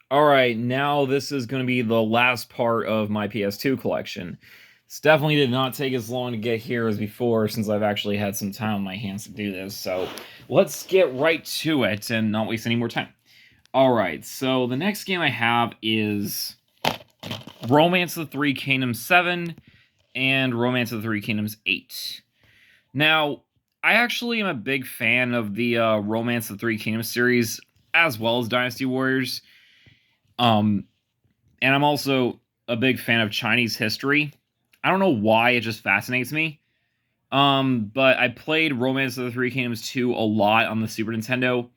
Alright, now this is going to be the last part of my PS2 collection. This definitely did not take as long to get here as before, since I've actually had some time on my hands to do this, so let's get right to it and not waste any more time. Alright, so the next game I have is Romance of the Three Kingdoms 7 and Romance of the Three Kingdoms 8. Now, I actually am a big fan of the Romance of the Three Kingdoms series, as well as Dynasty Warriors. Um, and I'm also a big fan of Chinese history. I don't know why, it just fascinates me. But I played Romance of the Three Kingdoms 2 a lot on the Super Nintendo,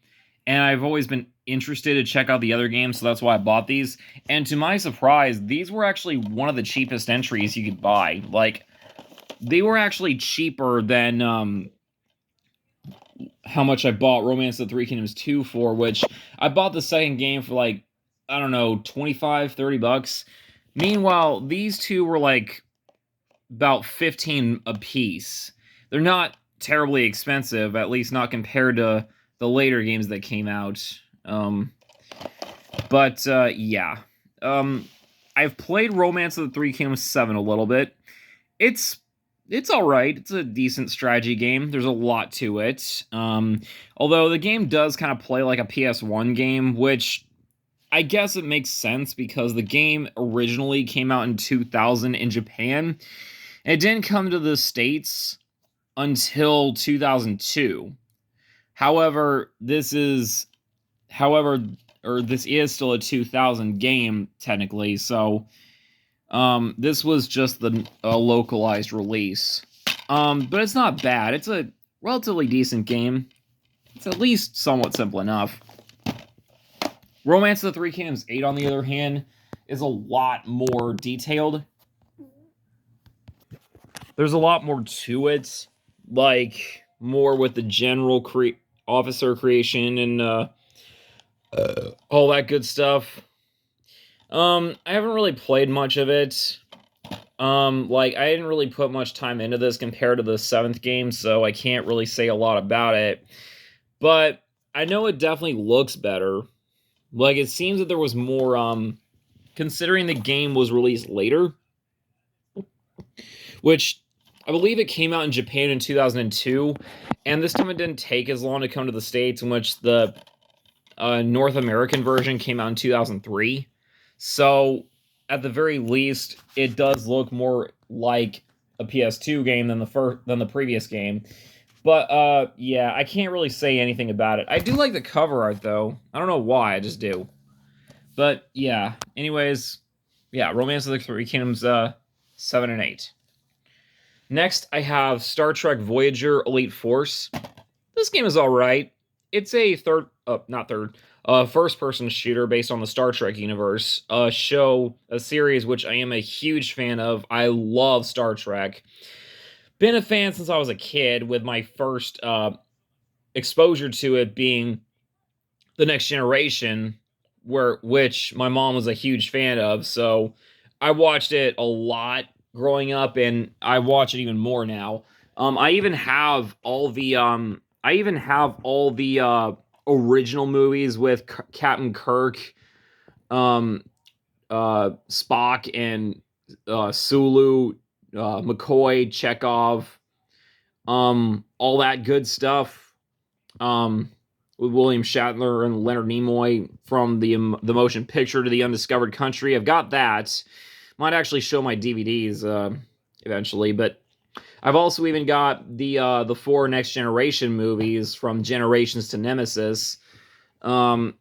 and I've always been interested to check out the other games, so that's why I bought these. And to my surprise, these were actually one of the cheapest entries you could buy. Like, they were actually cheaper than how much I bought Romance of the Three Kingdoms 2 for, which I bought the second game for like, I don't know, 25, 30 bucks. Meanwhile, these two were like about 15 a piece. They're not terribly expensive, at least not compared to the later games that came out. Yeah. I've played Romance of the Three Kingdoms 7 a little bit. It's it's all right. It's a decent strategy game. There's a lot to it. Although the game does kind of play like a PS1 game, which I guess it makes sense because the game originally came out in 2000 in Japan. And it didn't come to the States until 2002. However, this is still a 2000 game technically, so this was just a localized release. But it's not bad. It's a relatively decent game. It's at least somewhat simple enough. Romance of the Three Kingdoms 8, on the other hand, is a lot more detailed. There's a lot more to it, like more with the general officer creation and all that good stuff. I haven't really played much of it. Like, I didn't really put much time into this compared to the 7th game, so I can't really say a lot about it. But I know it definitely looks better. Like, it seems that there was more, considering the game was released later, which I believe it came out in Japan in 2002, and this time it didn't take as long to come to the States, in which the North American version came out in 2003. So, at the very least, it does look more like a PS2 game than the previous game. But yeah, I can't really say anything about it. I do like the cover art though. I don't know why, I just do. But yeah, anyways, yeah, Romance of the Three Kingdoms 7 and 8. Next, I have Star Trek Voyager Elite Force. This game is alright. It's a first-person shooter based on the Star Trek universe. A series which I am a huge fan of. I love Star Trek. Been a fan since I was a kid, with my first exposure to it being The Next Generation, which my mom was a huge fan of. So I watched it a lot growing up, and I watch it even more now. I even have all the original movies with Captain Kirk, Spock, and Sulu, McCoy, Chekhov, all that good stuff. With William Shatner and Leonard Nimoy, from the motion picture to The Undiscovered Country. I've got that. Might actually show my DVDs eventually, but I've also even got the 4 Next Generation movies, from Generations to Nemesis. And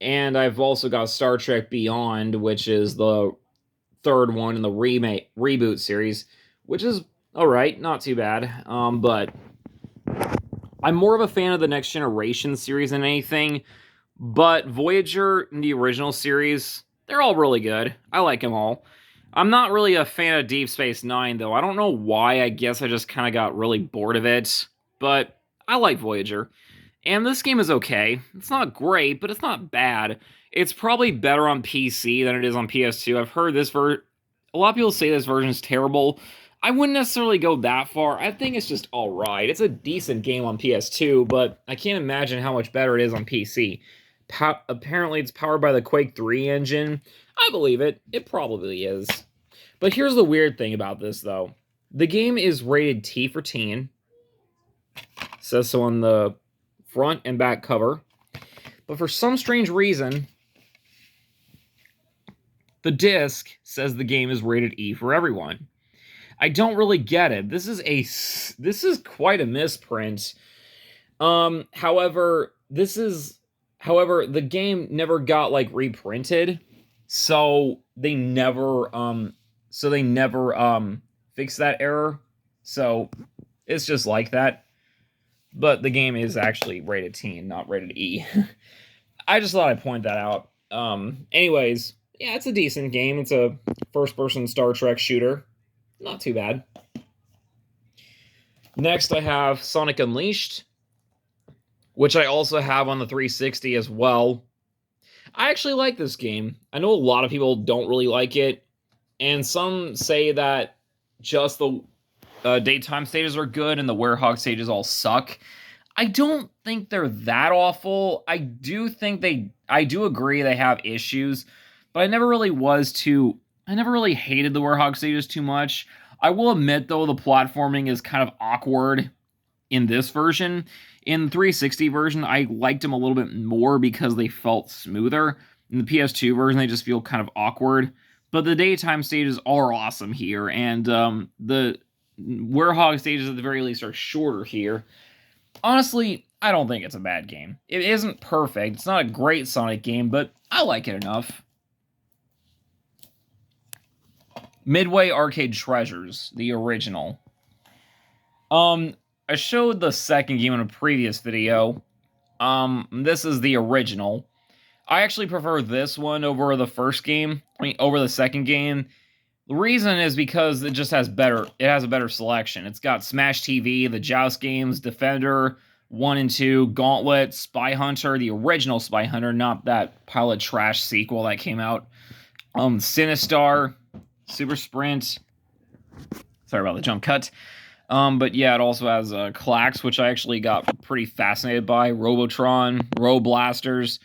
I've also got Star Trek Beyond, which is the third one in the reboot series, which is alright, not too bad. But I'm more of a fan of the Next Generation series than anything. But Voyager and the original series, they're all really good. I like them all. I'm not really a fan of Deep Space Nine, though. I don't know why. I guess I just kind of got really bored of it. But I like Voyager. And this game is okay. It's not great, but it's not bad. It's probably better on PC than it is on PS2. I've heard a lot of people say this version is terrible. I wouldn't necessarily go that far. I think it's just alright. It's a decent game on PS2, but I can't imagine how much better it is on PC. Apparently, it's powered by the Quake 3 engine. I believe it. It probably is. But here's the weird thing about this, though. The game is rated T for teen. Says so on the front and back cover. But for some strange reason, the disc says the game is rated E for everyone. I don't really get it. This is quite a misprint. However, the game never got like reprinted, so they never fixed that error. So it's just like that. But the game is actually rated teen, not rated E. I just thought I'd point that out. Anyways, yeah, it's a decent game. It's a first-person Star Trek shooter. Not too bad. Next, I have Sonic Unleashed, which I also have on the 360 as well. I actually like this game. I know a lot of people don't really like it, and some say that just the daytime stages are good and the Werehog stages all suck. I don't think they're that awful. I do agree they have issues, but I never really hated the Werehog stages too much. I will admit, though, the platforming is kind of awkward in this version. In the 360 version, I liked them a little bit more because they felt smoother. In the PS2 version, they just feel kind of awkward. But the daytime stages are awesome here, and the Werehog stages at the very least are shorter here. Honestly, I don't think it's a bad game. It isn't perfect. It's not a great Sonic game, but I like it enough. Midway Arcade Treasures, the original. I showed the second game in a previous video. This is the original. I actually prefer this one over the first game. Over the second game. The reason is because it just has a better selection. It's got Smash TV, the Joust games, Defender 1 and 2, Gauntlet, Spy Hunter, the original Spy Hunter, not that pile of trash sequel that came out. Sinistar, Super Sprint. Sorry about the jump cut. But yeah, it also has Klax, which I actually got pretty fascinated by. Robotron, Blasters.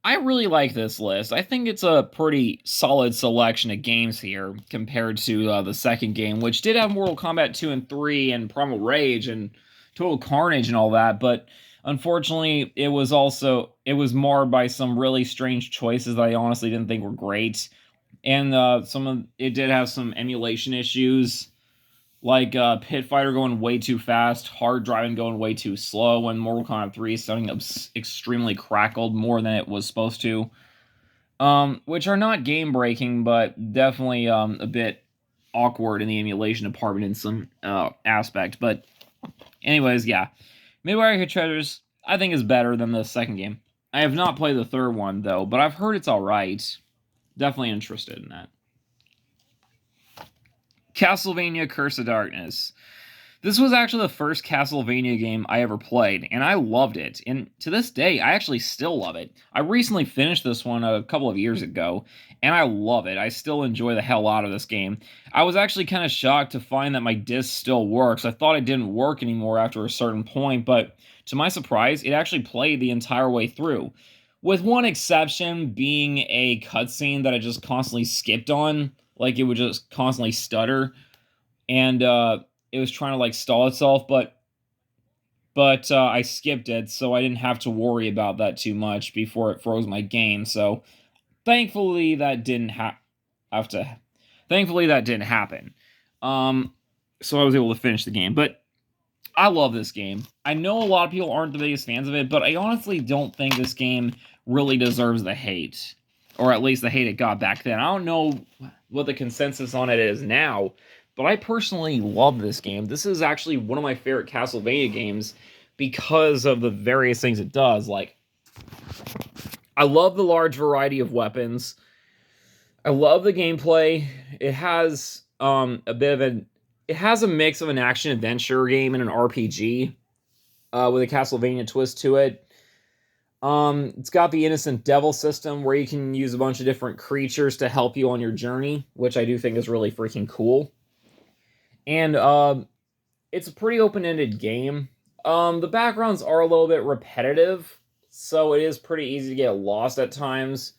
I really like this list. I think it's a pretty solid selection of games here compared to the second game, which did have Mortal Kombat 2 and 3 and Primal Rage and Total Carnage and all that, but unfortunately, it was marred by some really strange choices that I honestly didn't think were great. And it did have some emulation issues, like Pit Fighter going way too fast, Hard Driving going way too slow, and Mortal Kombat 3 sounding extremely crackled more than it was supposed to. Which are not game-breaking, but definitely a bit awkward in the emulation department in some aspect. But anyways, yeah. Midway Arcade Treasures, I think, is better than the second game. I have not played the third one, though, but I've heard it's alright. Definitely interested in that. Castlevania Curse of Darkness. This was actually the first Castlevania game I ever played, and I loved it. And to this day, I actually still love it. I recently finished this one a couple of years ago, and I love it. I still enjoy the hell out of this game. I was actually kind of shocked to find that my disc still works. I thought it didn't work anymore after a certain point, but to my surprise, it actually played the entire way through. With one exception being a cutscene that I just constantly skipped on. Like, it would just constantly stutter, and it was trying to, like, stall itself, but I skipped it, so I didn't have to worry about that too much before it froze my game, so thankfully that didn't happen. So I was able to finish the game, but I love this game. I know a lot of people aren't the biggest fans of it, but I honestly don't think this game really deserves the hate. Or at least the hate it got back then. I don't know what the consensus on it is now, but I personally love this game. This is actually one of my favorite Castlevania games because of the various things it does. Like, I love the large variety of weapons. I love the gameplay. It has it has a mix of an action-adventure game and an RPG with a Castlevania twist to it. It's got the Innocent Devil system where you can use a bunch of different creatures to help you on your journey, which I do think is really freaking cool. And it's a pretty open-ended game. The backgrounds are a little bit repetitive, so it is pretty easy to get lost at times.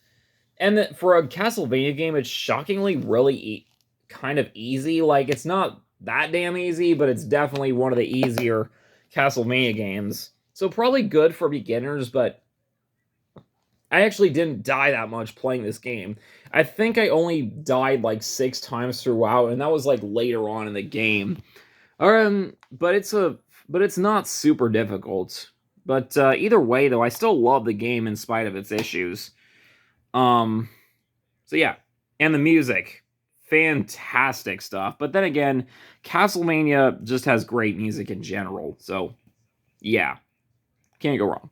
And for a Castlevania game, it's shockingly really kind of easy. Like, it's not that damn easy, but it's definitely one of the easier Castlevania games. So probably good for beginners, but I actually didn't die that much playing this game. I think I only died like 6 times throughout, and that was like later on in the game. But it's not super difficult. But either way, though, I still love the game in spite of its issues. Um, so yeah, and the music, fantastic stuff. But then again, Castlevania just has great music in general. So yeah, can't go wrong.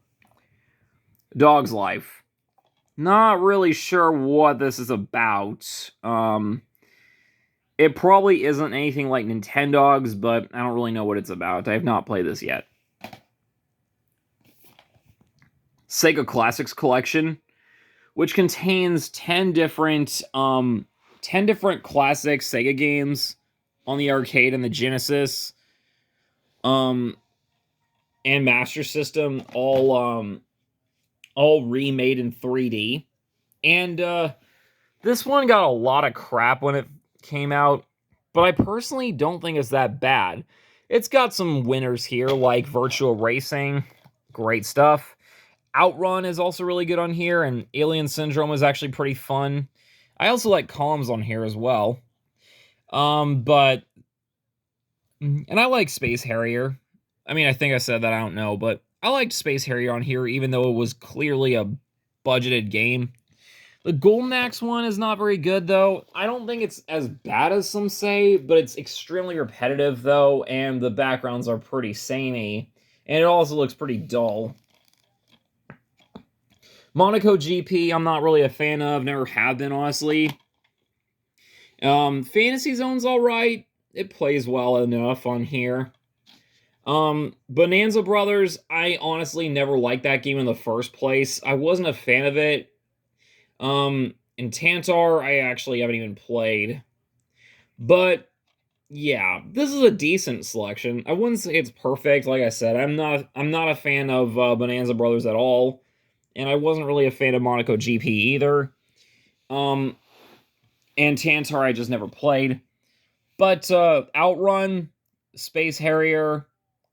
Dog's Life. Not really sure what this is about. It probably isn't anything like Nintendogs, but I don't really know what it's about. I have not played this yet. Sega Classics Collection, which contains 10 different classic Sega games on the arcade and the Genesis, and Master System, all remade in 3D. And this one got a lot of crap when it came out, but I personally don't think it's that bad. It's got some winners here, like Virtual Racing, great stuff. Outrun is also really good on here, and Alien Syndrome is actually pretty fun. I also like Columns on here as well. And I like Space Harrier. I mean, I think I said that, I don't know, but I liked Space Harrier on here, even though it was clearly a budgeted game. The Golden Axe one is not very good, though. I don't think it's as bad as some say, but it's extremely repetitive, though, and the backgrounds are pretty samey, and it also looks pretty dull. Monaco GP, I'm not really a fan of, never have been, honestly. Fantasy Zone's alright. It plays well enough on here. Bonanza Brothers, I honestly never liked that game in the first place. I wasn't a fan of it. And Tantar, I actually haven't even played. But yeah, this is a decent selection. I wouldn't say it's perfect. Like I said, I'm not a fan of Bonanza Brothers at all, and I wasn't really a fan of Monaco GP either. And Tantar, I just never played. But Outrun, Space Harrier,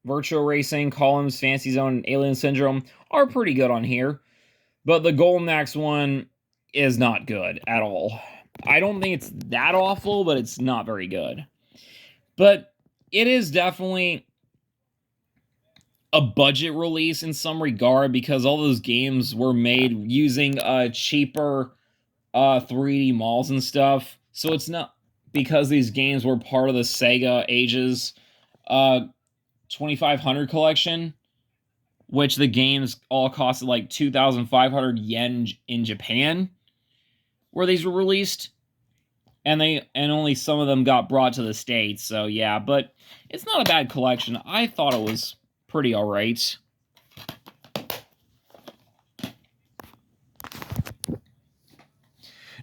Virtual Racing, Columns, Fantasy Zone, and Alien Syndrome are pretty good on here. But the Golden Axe one is not good at all. I don't think it's that awful, but it's not very good. But it is definitely a budget release in some regard, because all those games were made using cheaper 3D malls and stuff. So it's not because these games were part of the Sega Ages 2500 collection, which the games all costed like 2,500 yen in Japan, where these were released, and only some of them got brought to the States. So yeah, but it's not a bad collection. I thought it was pretty alright.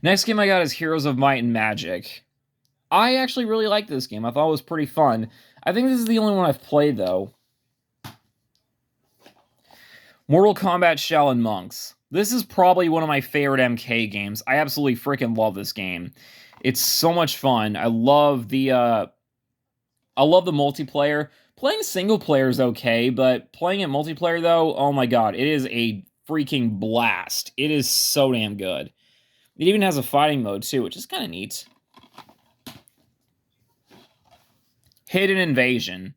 Next game I got is Heroes of Might and Magic. I actually really liked this game. I thought it was pretty fun. I think this is the only one I've played, though. Mortal Kombat Shaolin Monks. This is probably one of my favorite MK games. I absolutely freaking love this game. It's so much fun. I love the multiplayer. Playing single player is okay, but playing it multiplayer, though, oh my god, it is a freaking blast. It is so damn good. It even has a fighting mode, too, which is kind of neat. Hidden Invasion.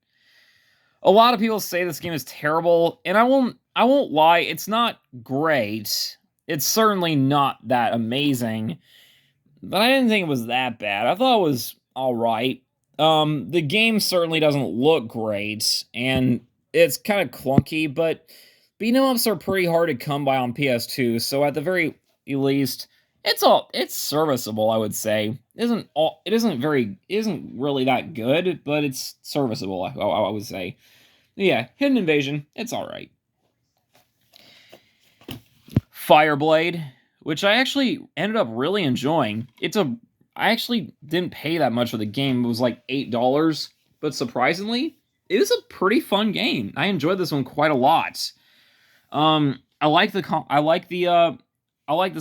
A lot of people say this game is terrible, and I won't lie, it's not great. It's certainly not that amazing, but I didn't think it was that bad. I thought it was alright. The game certainly doesn't look great, and it's kind of clunky, but beat-em-ups are pretty hard to come by on PS2, so at the very least, it's serviceable, I would say. It isn't really that good, but it's serviceable, I would say. Yeah, Hidden Invasion, it's alright. Fireblade, which I actually ended up really enjoying. I actually didn't pay that much for the game. It was like $8, but surprisingly, it is a pretty fun game. I enjoyed this one quite a lot. I I like the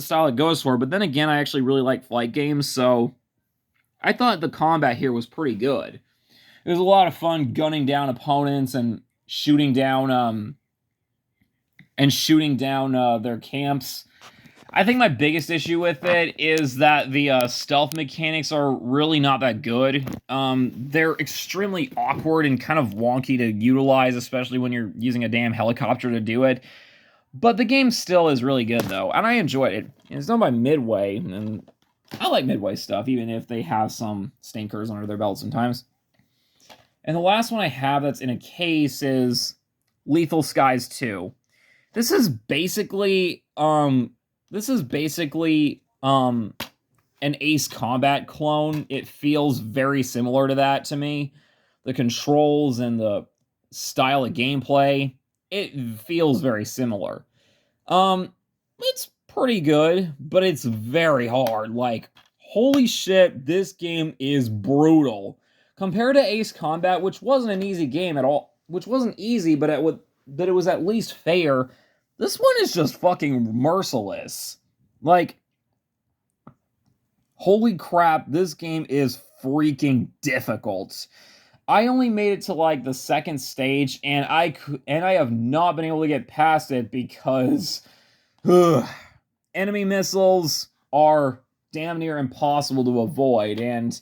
style it goes for, but then again, I actually really like flight games, so I thought the combat here was pretty good. It was a lot of fun gunning down opponents and shooting down their camps. I think my biggest issue with it is that the stealth mechanics are really not that good. They're extremely awkward and kind of wonky to utilize, especially when you're using a damn helicopter to do it. But the game still is really good, though, and I enjoyed it. And it's done by Midway, and I like Midway stuff, even if they have some stinkers under their belt sometimes. And the last one I have that's in a case is Lethal Skies 2. This is basically an Ace Combat clone. It feels very similar to that to me. The controls and the style of gameplay, it feels very similar. It's pretty good, but it's very hard. Like, holy shit, this game is brutal. Compared to Ace Combat, which wasn't an easy game at all, which wasn't easy, but it was at least fair, this one is just fucking merciless. Like, holy crap, this game is freaking difficult. I only made it to like the second stage, and I have not been able to get past it because enemy missiles are damn near impossible to avoid, and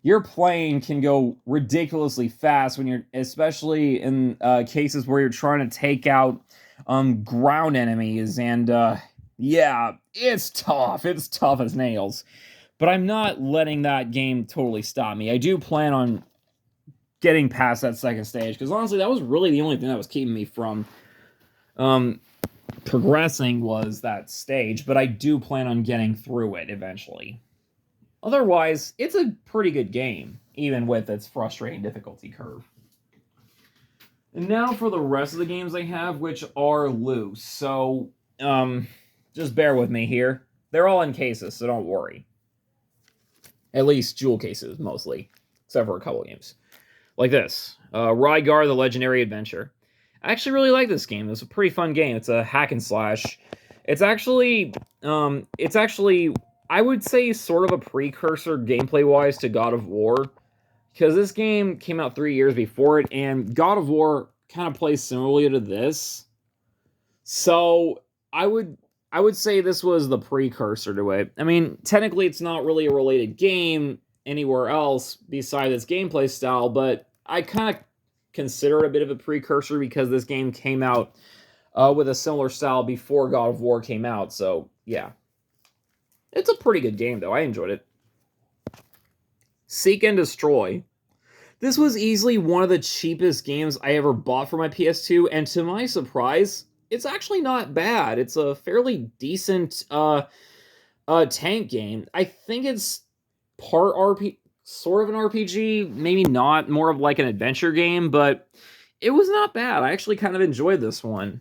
your plane can go ridiculously fast when you're, especially in cases where you're trying to take out ground enemies, and yeah, it's tough. It's tough as nails. But I'm not letting that game totally stop me. I do plan on getting past that second stage, because honestly, that was really the only thing that was keeping me from progressing was that stage, but I do plan on getting through it eventually. Otherwise, it's a pretty good game, even with its frustrating difficulty curve. And now for the rest of the games I have, which are loose. So, just bear with me here. They're all in cases, so don't worry. At least jewel cases, mostly. Except for a couple games. Like this. Rygar, The Legendary Adventure. I actually really like this game. It's a pretty fun game. It's a hack and slash. It's actually, I would say, sort of a precursor gameplay-wise to God of War. Because this game came out 3 years before it, and God of War kind of plays similarly to this. So, I would say this was the precursor to it. I mean, technically it's not really a related game anywhere else besides its gameplay style, but I kind of consider it a bit of a precursor because this game came out with a similar style before God of War came out, so yeah. It's a pretty good game, though. I enjoyed it. Seek and Destroy. This was easily one of the cheapest games I ever bought for my PS2, and to my surprise, it's actually not bad. It's a fairly decent tank game. I think it's sort of an RPG, maybe not, more of like an adventure game, but it was not bad. I actually kind of enjoyed this one.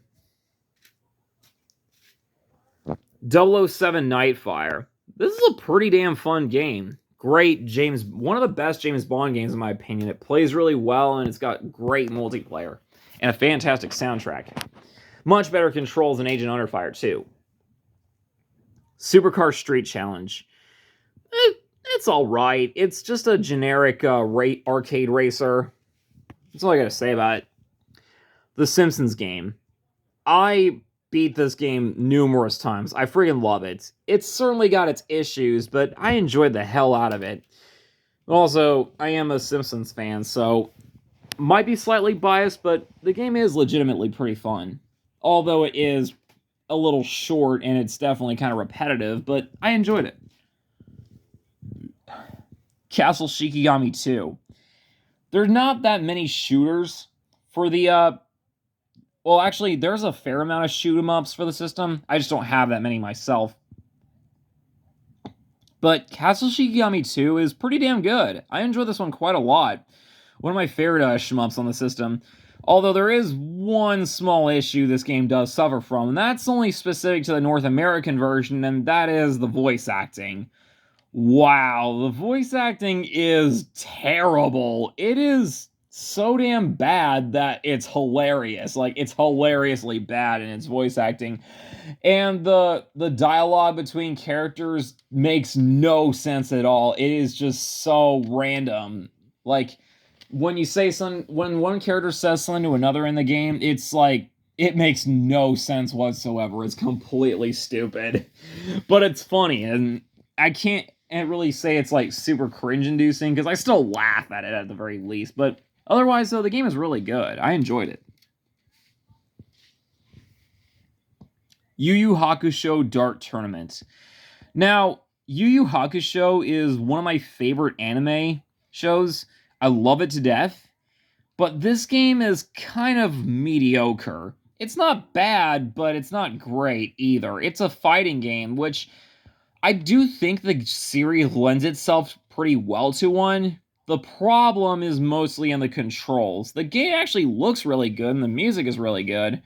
007 Nightfire. This is a pretty damn fun game. One of the best James Bond games in my opinion. It plays really well and it's got great multiplayer and a fantastic soundtrack. Much better controls than Agent Under Fire 2. Supercar Street Challenge. It's alright. It's just a generic arcade racer. That's all I gotta say about it. The Simpsons game. I beat this game numerous times. I freaking love it. It's certainly got its issues, but I enjoyed the hell out of it. Also, I am a Simpsons fan, so might be slightly biased, but the game is legitimately pretty fun. Although it is a little short and it's definitely kind of repetitive, but I enjoyed it. Castle Shikigami 2. There's not that many shooters for the, well, actually, there's a fair amount of shoot-em-ups for the system. I just don't have that many myself. But Castle Shikigami 2 is pretty damn good. I enjoy this one quite a lot. One of my favorite shoot-em-ups on the system. Although there is one small issue this game does suffer from, and that's only specific to the North American version, and that is the voice acting. Wow, the voice acting is terrible. It is so damn bad that it's hilarious. Like, it's hilariously bad in its voice acting. And the dialogue between characters makes no sense at all. It is just so random. Like, when you say something, when one character says something to another in the game, it's like it makes no sense whatsoever. It's completely stupid, but it's funny, and I can't really say it's like super cringe-inducing because I still laugh at it at the very least. But otherwise, though, the game is really good. I enjoyed it. Yu Yu Hakusho Dart Tournament. Now, Yu Yu Hakusho is one of my favorite anime shows. I love it to death, but this game is kind of mediocre. It's not bad, but it's not great either. It's a fighting game, which I do think the series lends itself pretty well to one. The problem is mostly in the controls. The game actually looks really good and the music is really good,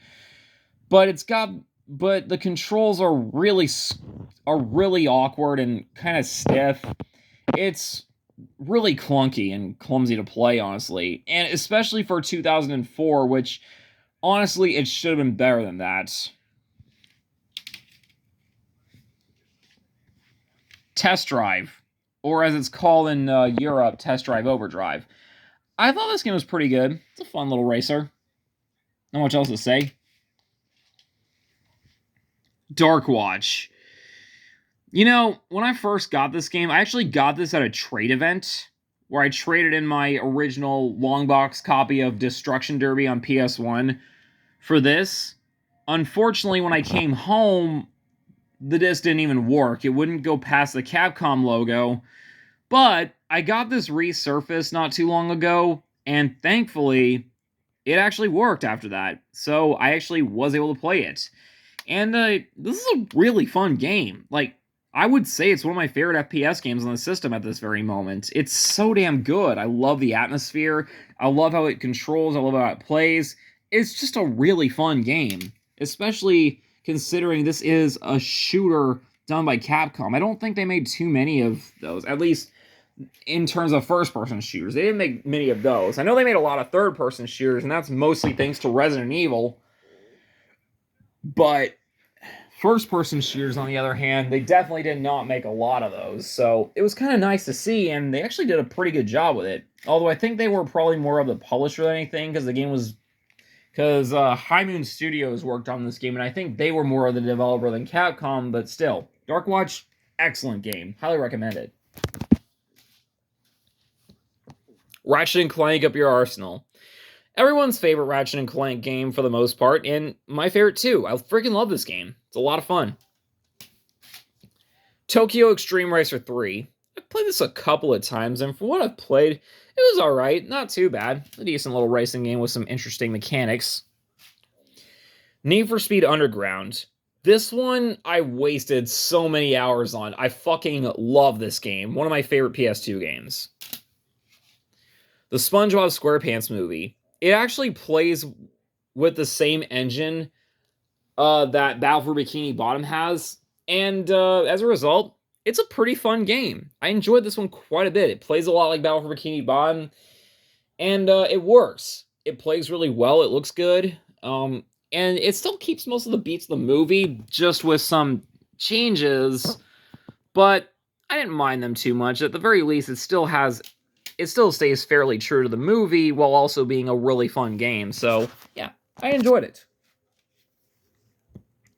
but the controls are really awkward and kind of stiff. It's really clunky and clumsy to play, honestly, and especially for 2004, which honestly it should have been better than that. Test Drive, or as it's called in Europe, Test Drive Overdrive. I thought this game was pretty good. It's a fun little racer. Not much else to say. Dark Watch. You know, when I first got this game, I actually got this at a trade event where I traded in my original long box copy of Destruction Derby on PS1 for this. Unfortunately, when I came home, the disc didn't even work. It wouldn't go past the Capcom logo. But I got this resurfaced not too long ago, and thankfully, it actually worked after that. So I actually was able to play it. And this is a really fun game. Like, I would say it's one of my favorite FPS games on the system at this very moment. It's so damn good. I love the atmosphere. I love how it controls. I love how it plays. It's just a really fun game, especially considering this is a shooter done by Capcom. I don't think they made too many of those, at least in terms of first-person shooters. They didn't make many of those. I know they made a lot of third-person shooters, and that's mostly thanks to Resident Evil. But first-person shooters, on the other hand, they definitely did not make a lot of those. So it was kind of nice to see, and they actually did a pretty good job with it. Although I think they were probably more of the publisher than anything, because the game was... Because High Moon Studios worked on this game, and I think they were more of the developer than Capcom, but still. Dark Watch, excellent game. Highly recommend it. Ratchet & Clank Up Your Arsenal. Everyone's favorite Ratchet & Clank game for the most part, and my favorite too. I freaking love this game. It's a lot of fun. Tokyo Extreme Racer 3. I've played this a couple of times, and for what I've played, it was alright. Not too bad. A decent little racing game with some interesting mechanics. Need for Speed Underground. This one, I wasted so many hours on. I fucking love this game. One of my favorite PS2 games. The SpongeBob SquarePants movie. It actually plays with the same engine that Battle for Bikini Bottom has, and as a result, it's a pretty fun game. I enjoyed this one quite a bit. It plays a lot like Battle for Bikini Bottom, and it works. It plays really well. It looks good, and it still keeps most of the beats of the movie, just with some changes, but I didn't mind them too much. At the very least, it still stays fairly true to the movie while also being a really fun game. So, yeah, I enjoyed it.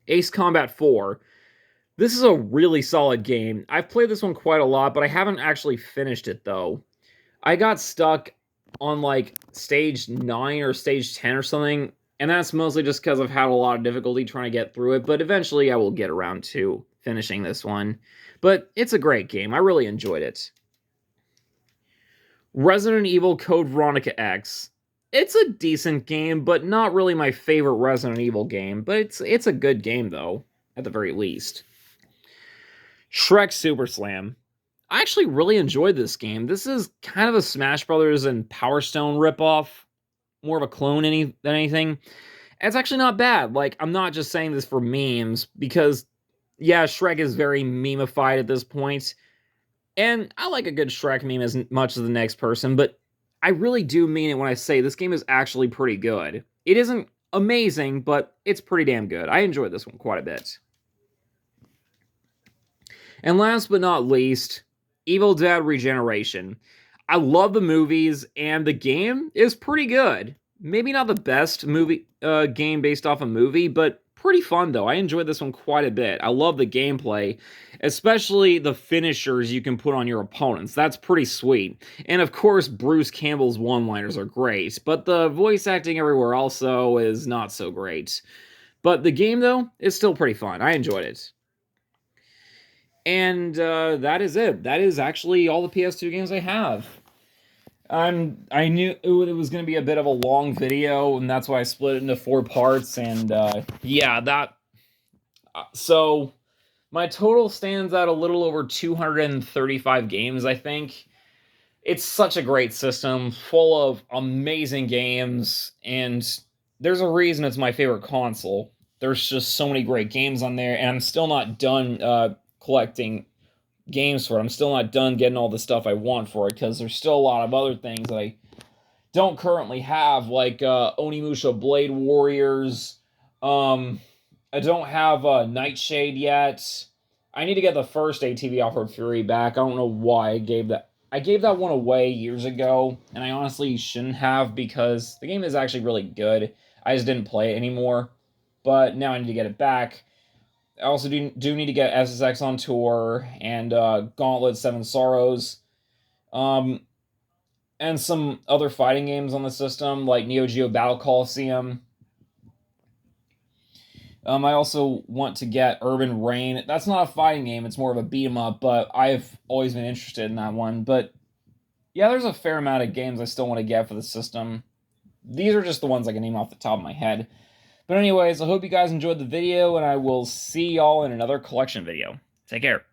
Ace Combat 4. This is a really solid game. I've played this one quite a lot, but I haven't actually finished it, though. I got stuck on, like, stage 9 or stage 10 or something, and that's mostly just because I've had a lot of difficulty trying to get through it, but eventually I will get around to finishing this one. But it's a great game. I really enjoyed it. Resident Evil Code Veronica X. It's a decent game, but not really my favorite Resident Evil game. But it's a good game, though, at the very least. Shrek Super Slam. I actually really enjoyed this game. This is kind of a Smash Brothers and Power Stone ripoff. More of a clone than anything. And it's actually not bad. Like, I'm not just saying this for memes, because, yeah, Shrek is very memeified at this point. And I like a good Shrek meme as much as the next person, but I really do mean it when I say this game is actually pretty good. It isn't amazing, but it's pretty damn good. I enjoyed this one quite a bit. And last but not least, Evil Dead Regeneration. I love the movies, and the game is pretty good. Maybe not the best game based off a movie, but pretty fun though. I enjoyed this one quite a bit. I love the gameplay, especially the finishers you can put on your opponents. That's pretty sweet. And of course, Bruce Campbell's one-liners are great, but the voice acting everywhere also is not so great. But the game though is still pretty fun. I enjoyed it. And that is it. That is actually all the PS2 games I have. I knew it was going to be a bit of a long video, and that's why I split it into 4 parts. And yeah, that. So my total stands at a little over 235 games, I think. It's such a great system, full of amazing games, and there's a reason it's my favorite console. There's just so many great games on there, and I'm still not done collecting games for it. I'm still not done getting all the stuff I want for it, because there's still a lot of other things that I don't currently have, like Onimusha Blade Warriors. I don't have Nightshade yet. I need to get the first ATV Off-Road Fury back. I don't know why I gave that one away years ago, and I honestly shouldn't have, because the game is actually really good. I just didn't play it anymore, but now I need to get it back. I also do need to get SSX on tour and Gauntlet 7 Sorrows. And some other fighting games on the system, like Neo Geo Battle Coliseum. I also want to get Urban Reign. That's not a fighting game, it's more of a beat 'em up, but I've always been interested in that one. But yeah, there's a fair amount of games I still want to get for the system. These are just the ones I can name off the top of my head. But anyways, I hope you guys enjoyed the video, and I will see y'all in another collection video. Take care.